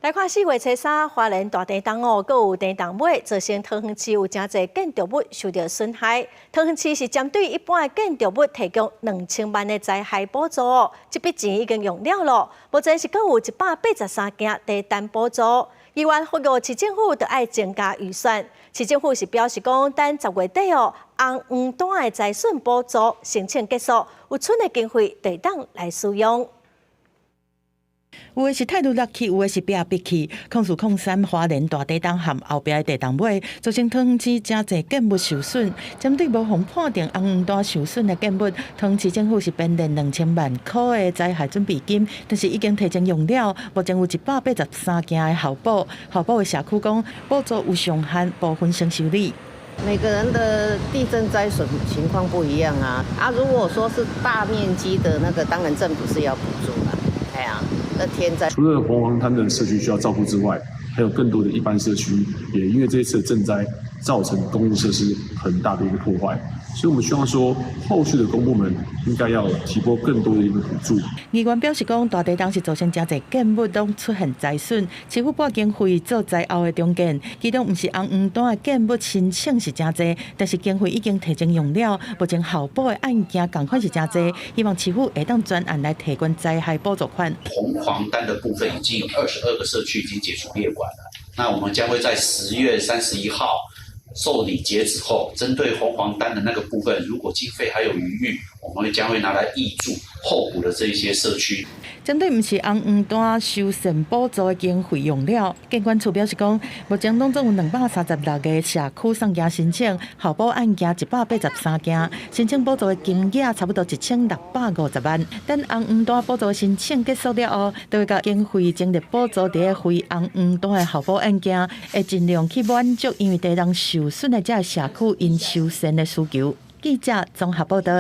来看4月初3，花莲大地动哦，佮有地动尾，造成桃园市有真侪建筑物受到损害。桃园市是针对一般建筑物提供2000万的灾害补助哦，这笔钱已经用了咯。目前是佮有183件地震补助。议员呼吁市政府就要增加预算。市政府是表示讲，等10月底哦，红黄单的财损补助申请结束，有剩的经费就当来使用。有的是态度落去，有的是逼逼去。控诉控3花莲大地震和后壁的地动尾，造成桃园市真侪建物受损。针对无互判定红黄单受损的建物，桃园市政府是编列2000万块的灾害准备金，但是已经提前用了。目前有183件的后补，后补的社区讲补助有上限，部分先修理。每个人的地震灾损情况不一样啊。如果说是大面积的那个，当然政府是要补助的。哎呀。天灾除了黄黄滩的社区需要照顾之外，还有更多的一般社区，也因为这一次的震灾造成公共设施很大的一个破坏，所以我们希望说，后续的公部门应该要提拨更多的一个补助。议员表示讲，大地震是造成真侪建物拢出现灾损，市府拨经费做灾后的重建，其中不是红黄单的建物申请是真侪，但是经费已经提前用了，目前后补的案件同款是真侪，希望市府会当专案来提供灾害补助款。红黄单的部分已经有22个社区已经解除列管了，那我们将会在10月31号。受理截止后，针对红黄单的那个部分，如果经费还有余裕，我们将会拿来挹注后补的这一些社区。针对不是红黄单修缮补助的经费用了，监管处表示讲，目前当中有236个社区送件申请，后补案件183件，申请补助的金额差不多1650万。等红黄单补助申请结束了后，就会甲经费整理补助伫个非红黄单的后补案件，会尽量去满足因为地震受损的这社区因修缮的需求。记者综合报道。